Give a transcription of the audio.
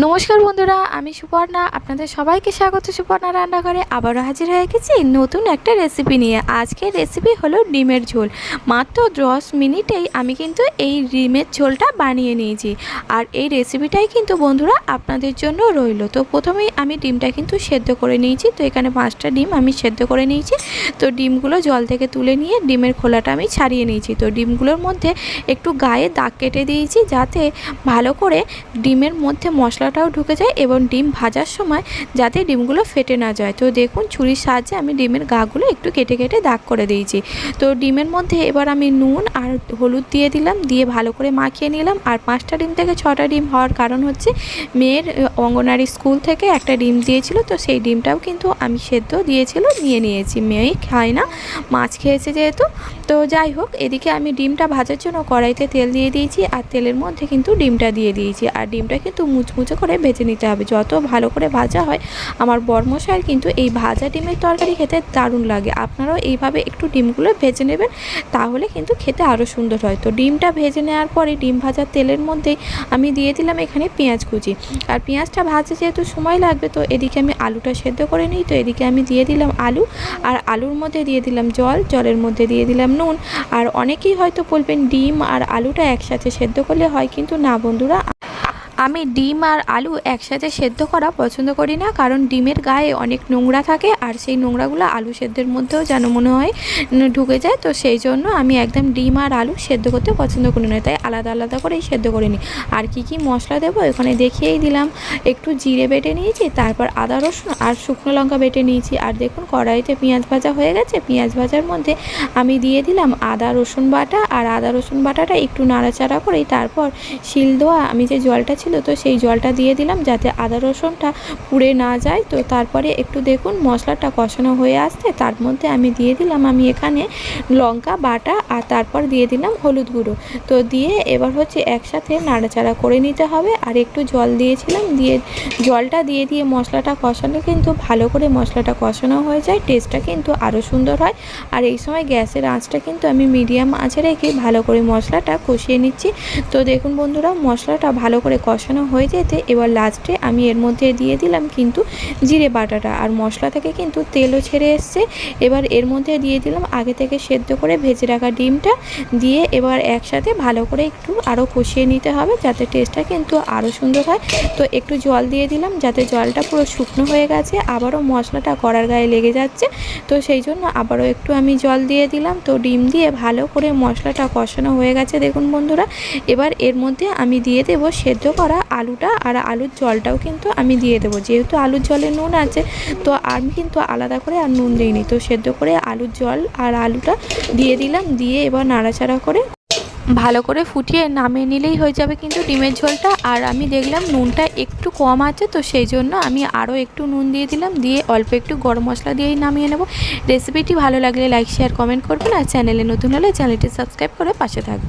নমস্কার বন্ধুরা, আমি সুপর্ণা। আপনাদের সবাইকে স্বাগত সুপর্ণা রান্নাঘরে। আবারও হাজির হয়ে গেছি নতুন একটা রেসিপি নিয়ে। আজকের রেসিপি হলো ডিমের ঝোল। মাত্র 10 মিনিটেই আমি কিন্তু এই ডিমের ঝোলটা বানিয়ে নিয়েছি। আর এই রেসিপিটাই কিন্তু বন্ধুরা আপনাদের জন্য রইল। তো প্রথমেই আমি ডিমটা কিন্তু সেদ্ধ করে নিয়েছি। তো এখানে 5টা ডিম আমি সেদ্ধ করে নিয়েছি। তো ডিমগুলো জল থেকে তুলে নিয়ে ডিমের খোলাটা আমি ছাড়িয়ে নিয়েছি। তো ডিমগুলোর মধ্যে একটু গায়ে দাগ কেটে দিয়েছি, যাতে ভালো করে ডিমের মধ্যে মশলাটাও ঢুকে যায় এবং ডিম ভাজার সময় যাতে ডিমগুলো ফেটে না যায়। তো দেখুন, ছুরির সাহায্যে আমি ডিমের গাগুলো একটু কেটে কেটে দাগ করে দিয়েছি। তো ডিমের মধ্যে এবার আমি নুন আর হলুদ দিয়ে দিলাম, দিয়ে ভালো করে মাখিয়ে নিলাম। আর 5টা ডিম থেকে 6টা ডিম হওয়ার কারণ হচ্ছে মেয়ের অঙ্গনারী স্কুল থেকে একটা ডিম দিয়েছিল। তো সেই ডিমটাও কিন্তু আমি সেদ্ধ নিয়ে নিয়েছি। মেয়ে খায় না, মাছ খেয়েছে যেহেতু। তো যাই হোক, এদিকে আমি ডিমটা ভাজার জন্য কড়াইতে তেল দিয়ে দিয়েছি। আর তেলের মধ্যে কিন্তু ডিমটা দিয়ে দিয়েছি। আর ডিমটা কিন্তু মুচমুচে করে ভেজে নিতে হবে। যত ভালো করে ভাজা হয়, আমার বরমশাইয়ের কিন্তু এই ভাজা ডিমের তরকারি খেতে দারুণ লাগে। আপনারাও এইভাবে একটু ডিমগুলো ভেজে নেবেন, তাহলে কিন্তু খেতে আরও সুন্দর হয়। তো ডিমটা ভেজে নেওয়ার পরে ডিম ভাজার তেলের মধ্যেই আমি দিয়ে দিলাম এখানে পেঁয়াজ কুচি। আর পেঁয়াজটা ভাজতে যেহেতু সময় লাগবে, তো এদিকে আমি আলুটা সেদ্ধ করে নিই। তো এদিকে আমি দিয়ে দিলাম আলু, আর আলুর মধ্যে দিয়ে দিলাম জল, জলের মধ্যে দিয়ে দিলাম নুন। আর অনেকেই হয়তো বলবেন ডিম আর আলুটা একসাথে সেদ্ধ করলে হয়, কিন্তু না বন্ধুরা, আমি ডিম আর আলু একসাথে সেদ্ধ করা পছন্দ করি না। কারণ ডিমের গায়ে অনেক নোংরা থাকে, আর সেই নোংরাগুলো আলু সেদ্ধের মধ্যেও যেন মনে হয় ঢুকে যায়। তো সেই জন্য আমি একদম ডিম আর আলু সেদ্ধ করতে পছন্দ করি না, তাই আলাদা আলাদা করেই সেদ্ধ করে নিই। আর কি কি মশলা দেবো এখানে দেখিয়েই দিলাম। একটু জিরে বেটে নিয়েছি, তারপর আদা রসুন আর শুকনো লঙ্কা বেটে নিয়েছি। আর দেখুন, কড়াইতে পেঁয়াজ ভাজা হয়ে গেছে। পেঁয়াজ ভাজার মধ্যে আমি দিয়ে দিলাম আদা রসুন বাটা। আর আদা রসুন বাটাটা একটু নাড়াচাড়া করেই তারপর শিল দেওয়া আমি যে জলটা ছিল, তো সেই জলটা দিয়ে দিলাম, যাতে আদা রসুনটা পুড়ে না যায়। তো তারপরে একটু দেখুন মশলাটা কষানো হয়ে আসছে, তার মধ্যে আমি দিয়ে দিলাম আমি এখানে লঙ্কা বাটা, আর তারপর দিয়ে দিলাম হলুদ গুঁড়ো। তো দিয়ে এবার হচ্ছে একসাথে নাড়াচাড়া করে নিতে হবে। আর একটু জল দিয়েছিলাম, দিয়ে জলটা দিয়ে মশলাটা কষানো কিন্তু ভালো করে মশলাটা কষানো হয়ে যায়, টেস্টটা কিন্তু আরও সুন্দর হয়। আর এই সময় গ্যাসের আঁচটা কিন্তু আমি মিডিয়াম আঁচে রেখে ভালো করে মশলাটা কষিয়ে নিচ্ছি। তো দেখুন বন্ধুরা, মশলাটা ভালো করে কষানো হয়ে যেতে এবার লাস্টে আমি এর মধ্যে দিয়ে দিলাম কিন্তু জিরে বাটাটা। আর মশলা থেকে কিন্তু তেলও ছেড়ে এসছে। এবার এর মধ্যে দিয়ে দিলাম আগে থেকে সেদ্ধ করে ভেজে রাখা ডিমটা, দিয়ে এবার একসাথে ভালো করে একটু আরও কষিয়ে নিতে হবে, যাতে টেস্টটা কিন্তু আরও সুন্দর হয়। তো একটু জল দিয়ে দিলাম, যাতে জলটা পুরো শুকনো হয়ে গেছে, আবারও মশলাটা কড়ার গায়ে লেগে যাচ্ছে। তো সেই জন্য আবারও একটু আমি জল দিয়ে দিলাম। তো ডিম দিয়ে ভালো করে মশলাটা কষানো হয়ে গেছে দেখুন বন্ধুরা। এবার এর মধ্যে আমি দিয়ে দেবো সেদ্ধ করা আলুটা, আর আলুর জলটাও কিন্তু আমি দিয়ে দেবো। যেহেতু আলুর জলে নুন আছে, তো আমি কিন্তু আলাদা করে আর নুন দিইনি। তো সেদ্ধ করে আলুর জল আর আলুটা দিয়ে দিলাম, দিয়ে এবার নাড়াচাড়া করে ভালো করে ফুটিয়ে নামিয়ে নিলেই হয়ে যাবে কিন্তু ডিমের ঝোলটা। আর আমি দেখলাম নুনটা একটু কম আছে, তো সেই জন্য আমি আরও একটু নুন দিয়ে দিলাম, দিয়ে অল্প একটু গরম মশলা দিয়েই নামিয়ে নেব। রেসিপিটি ভালো লাগলে লাইক শেয়ার কমেন্ট করবেন, আর চ্যানেলে নতুন হলে চ্যানেলটি সাবস্ক্রাইব করে পাশে থাকবেন।